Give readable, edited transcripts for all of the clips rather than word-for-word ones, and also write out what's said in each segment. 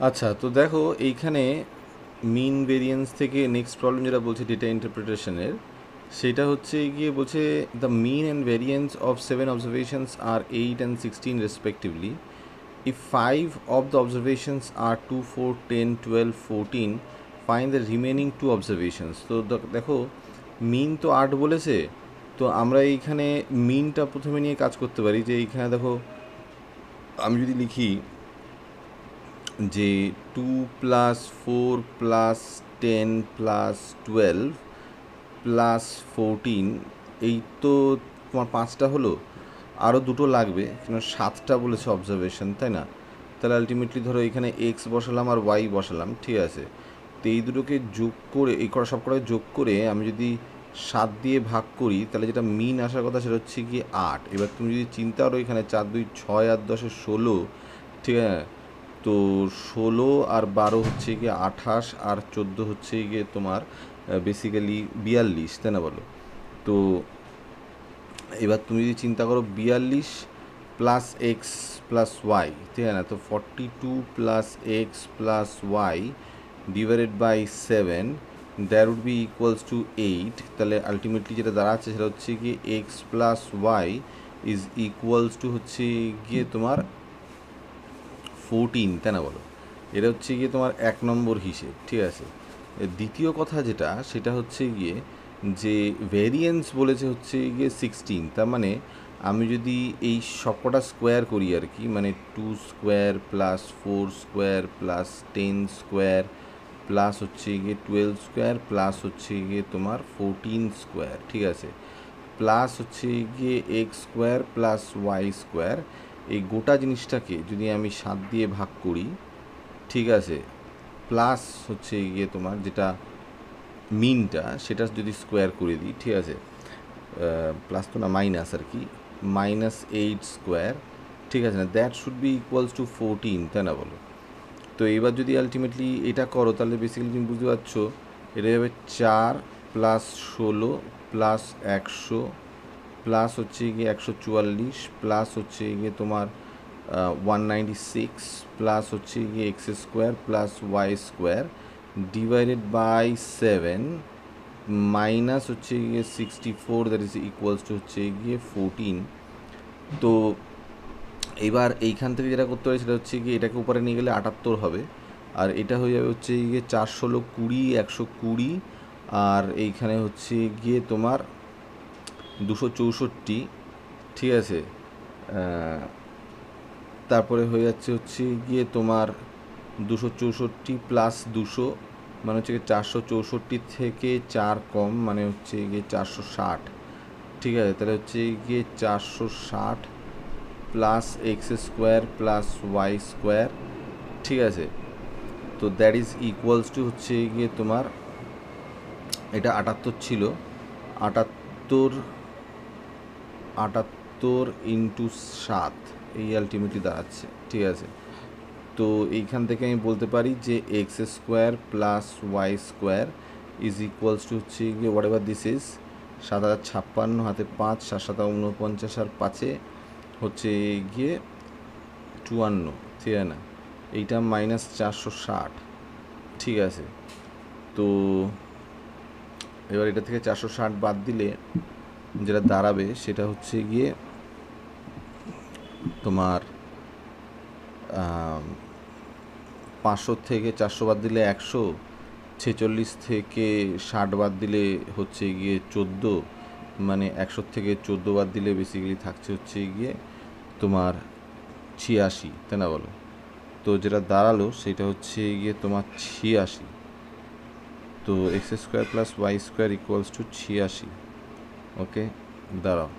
আচ্ছা, তো দেখো এইখানে মিন ভেরিয়েন্স থেকে নেক্সট প্রবলেম যেটা বলছে ডেটা ইন্টারপ্রিটেশনের, সেটা হচ্ছে গিয়ে বলছে the mean and variance of 7 observations আর 8 and 16 respectively. If 5 of the observations are 2, 4, 10, 12, 14, find the remaining 2 observations. তো দেখো মিন তো 8 বলেছে, তো আমরা এইখানে মিনটা প্রথমে নিয়ে কাজ করতে পারি। যে এইখানে দেখো আমি যদি লিখি যে 2+4+10+12+14, এই তো তোমার 5টা হলো, আরও 2টো লাগবে, কেন 7টা বলেছে অবজারভেশন, তাই না? তাহলে আলটিমেটলি ধরো এখানে এক্স বসালাম আর ওয়াই বসালাম, ঠিক আছে। তো এই দুটোকে যোগ করে, এই কটা সব কটাকে যোগ করে আমি যদি 7 দিয়ে ভাগ করি, তাহলে যেটা মিন আসার কথা সেটা হচ্ছে কি 8। এবার তুমি যদি চিন্তা করো এখানে 4, 2, 6 আর 10 16, ঠিক আছে। তো 16 আর 12 হচ্ছে গিয়ে 28, আর 14 হচ্ছে গিয়ে তোমার বেসিক্যালি 42, তাই না বলো? তো এবার তুমি যদি চিন্তা করো 42 প্লাস এক্স প্লাস ওয়াই, ঠিক আছে না? তো 42 plus x plus y divided by 7, that would be equals to 8। তাহলে আলটিমেটলি যেটা দাঁড়াচ্ছে সেটা হচ্ছে গিয়ে x plus y is equals to হচ্ছে গিয়ে তোমার 14, তাই না বলো? এটা হচ্ছে গিয়ে তোমার 1 নম্বর হিসেব, ঠিক আছে। দ্বিতীয় কথা যেটা, সেটা হচ্ছে গিয়ে যে ভেরিয়েন্স বলেছে হচ্ছে গিয়ে 16। তার মানে আমি যদি এই সবকটা স্কোয়ার করি আর কি, মানে 2 square plus 4 square plus 10 square plus হচ্ছে গিয়ে 12 স্কোয়ার প্লাস হচ্ছে গিয়ে তোমার 14 স্কোয়ার, ঠিক আছে, প্লাস হচ্ছে গিয়ে x square plus y square, এই গোটা জিনিসটাকে যদি আমি 7 দিয়ে ভাগ করি, ঠিক আছে, প্লাস হচ্ছে গিয়ে তোমার যেটা মিনটা সেটা যদি স্কোয়ার করে দিই, ঠিক আছে, প্লাস তো না, মাইনাস আর কি, -8 স্কোয়ার, ঠিক আছে না, that should be equals two 14, তাই না বলো? তো এবার যদি আলটিমেটলি এটা করো, তাহলে বেসিক্যালি তুমি বুঝতে পারছো এটা যাবে 4 প্লাস 16 প্লাস 100 প্লাস হচ্ছে গিয়ে 144 প্লাস হচ্ছে গিয়ে তোমার 196 প্লাস হচ্ছে গিয়ে x square plus y square divided by 7 minus হচ্ছে গিয়ে 64, দ্যাট ইজ ইকুয়ালস টু হচ্ছে গিয়ে 14। তো এবার এইখান থেকে যেটা করতে হবে সেটা হচ্ছে গিয়ে এটাকে উপরে নিয়ে গেলে 78 হবে, আর এটা হয়ে যাবে হচ্ছে গিয়ে 416 20 120, আর এইখানে হচ্ছে গিয়ে তোমার 264, ঠিক আছে। তারপরে হয়ে যাচ্ছে হচ্ছে গিয়ে তোমার 264 প্লাস 200, মানে হচ্ছে গিয়ে 464 থেকে 4 কম, মানে হচ্ছে গিয়ে 460, ঠিক আছে। তাহলে হচ্ছে গিয়ে 460 plus x square plus y square, ঠিক আছে। তো দ্যাট ইজ ইকুয়ালস টু হচ্ছে গিয়ে তোমার, এটা 78 ছিল, 78 78 ইন্টু 7, এই আলটিমেটলি দাঁড়াচ্ছে, ঠিক আছে। তো এইখান থেকে আমি বলতে পারি যে x square plus y square is equals to হচ্ছে গিয়ে হোয়াট এভার দিস ইজ 7056 হাতে 5, 7 7 49 আর 5 হচ্ছে গিয়ে 54, ঠিক আছে না? এইটা -460, ঠিক আছে। তো এবার এটা থেকে 460 বাদ দিলে যেটা দাঁড়াবে সেটা হচ্ছে গিয়ে তোমার 500 থেকে 400 বাদ দিলে 100, 46 থেকে 60 বাদ দিলে হচ্ছে গিয়ে 14, মানে 100 থেকে 14 বাদ দিলে বেসিক্যালি থাকছে হচ্ছে গিয়ে তোমার 86, তাই না বলো? তো যেটা দাঁড়ালো সেটা হচ্ছে গিয়ে তোমার 86। তো x square plus y square equals to 86। Okay, দাঁড়াও,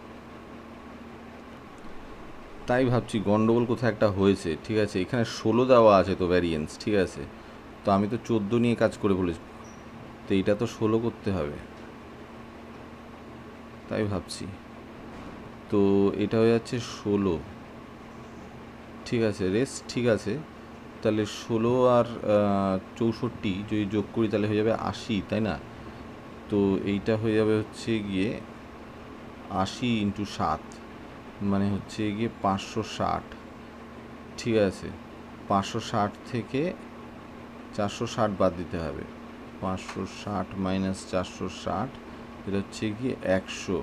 তাই ভাবছি গন্ডগোল কোথায় একটা হয়েছে, ঠিক আছে। এখানে 16 দেওয়া আছে তো ভ্যারিয়েন্স, ঠিক আছে, তো আমি তো 14 নিয়ে কাজ করে বলেছি, তো এইটা তো 16 করতে হবে, তাই ভাবছি। তো এটা হয়ে যাচ্ছে 16, ঠিক আছে, রেস্ট ঠিক আছে। তাহলে 16 আর 64 যদি যোগ করি তাহলে হয়ে যাবে 80, তাই না? তো এইটা হয়ে যাবে হচ্ছে গিয়ে 80 ইন্টু 7, মানে হচ্ছে গিয়ে 560, ঠিক আছে। 560 থেকে 460 বাদ দিতে হবে, 560 মাইনাস 460, এটা হচ্ছে গিয়ে 100,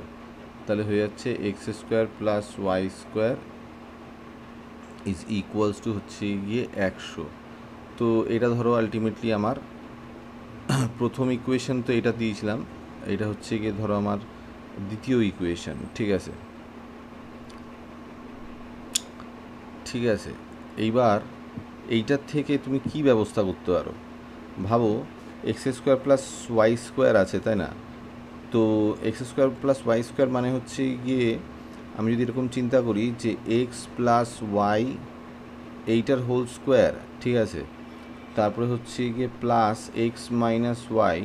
তাহলে হয়ে যাচ্ছে x square plus y square is equals to হচ্ছে গিয়ে 100। তো এটা ধরো আলটিমেটলি আমার প্রথম ইকুয়েশন তো এটা দিয়েছিলাম, এটা হচ্ছে গিয়ে ধরো আমার দ্বিতীয় ইকুয়েশন, ঠিক আছে। ঠিক আছে, এইবার এইটার থেকে তুমি কি ব্যবস্থা করতে পারো ভাবো। X square plus y square আছে, তাই না? তো x square plus y square মানে হচ্ছে গিয়ে আমি যদি এরকম চিন্তা করি যে এক্স প্লাস ওয়াই এইটার হোল স্কোয়ার, ঠিক আছে, তারপরে হচ্ছে গিয়ে প্লাস এক্স মাইনাস ওয়াই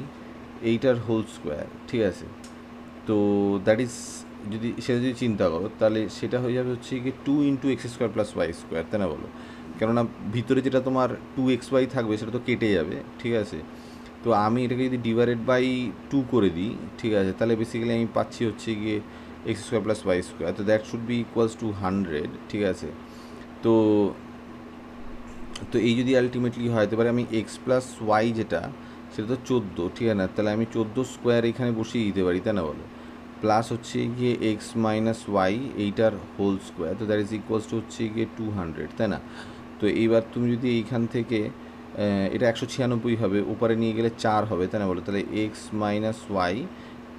এইটার হোল স্কোয়ার, ঠিক আছে। তো দ্যাট ইজ, যদি সেটা যদি চিন্তা করো তাহলে সেটা হয়ে যাবে হচ্ছে গিয়ে 2 into x square plus y square, তাই না বলো? কেননা ভিতরে যেটা তোমার 2xy থাকবে সেটা তো কেটে যাবে, ঠিক আছে। তো আমি এটাকে যদি ডিভাইডেড বাই 2 করে দিই, ঠিক আছে, তাহলে বেসিক্যালি আমি পাচ্ছি হচ্ছে গিয়ে x square plus y square, তো that should be equals to 100, ঠিক আছে। তো তো এই যদি আলটিমেটলি হয়, এবারে আমি এক্স প্লাস ওয়াই যেটা সেটা তো 14, ঠিক আছে না, তাহলে আমি 14 স্কোয়ার এখানে বসিয়ে দিতে পারি, তাই না বলো? প্লাস হচ্ছে গিয়ে এক্স মাইনাস ওয়াই এইটার হোল স্কোয়ার, তো দ্যাট ইজ ইকুয়ালস টু হচ্ছে গিয়ে 200, তাই না? তো এইবার তুমি যদি এইখান থেকে এটা 196 হবে, উপরে নিয়ে গেলে 4 হবে, তাই না বলো? তাহলে এক্স মাইনাস ওয়াই,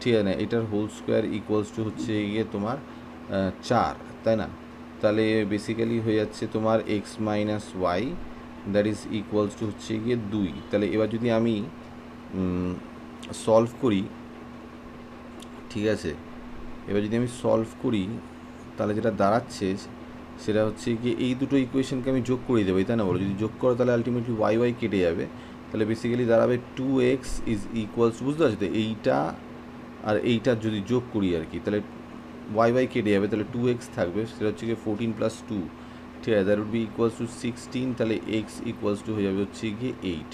ঠিক আছে না, এটার হোল স্কোয়ার ইকুয়ালস টু হচ্ছে গিয়ে তোমার 4, তাই না? তাহলে বেসিক্যালি হয়ে যাচ্ছে তোমার x minus y that is equals to হচ্ছে গিয়ে 2। তাহলে এবার যদি আমি সলভ করি, ঠিক আছে, এবার যদি আমি সলভ করি তাহলে যেটা দাঁড়াচ্ছে সেটা হচ্ছে কি এই দুটো ইকুয়েশনকে আমি যোগ করে দেবো, তাই না বলো? যদি যোগ করো তাহলে আলটিমেটলি ওয়াই ওয়াই কেটে যাবে, তাহলে বেসিক্যালি দাঁড়াবে 2x ইজ ইকুয়ালস, বুঝতে পারছো তো? এইটা আর এইটার যদি যোগ করি আর কি, তাহলে ওয়াই ওয়াই কেটে যাবে, তাহলে 2x থাকবে, সেটা হচ্ছে কি 14 প্লাস 2, ঠিক আছে, that would be equals to 16, তাহলে এক্স ইকুয়ালস টু হয়ে যাবে হচ্ছে গিয়ে 8।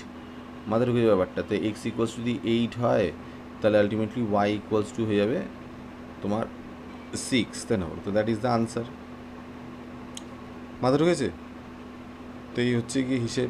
মাথায় ঢুকে ব্যাপারটা, তো এক্স ইকুয়ালস যদি 8 হয় তাহলে আলটিমেটলি ওয়াই ইকুয়ালস টু হয়ে যাবে তোমার 6, তাই না? তো দ্যাট ইজ দ্য আনসার। মাথা ঢুকেছে? তো এই হচ্ছে কি হিসেব।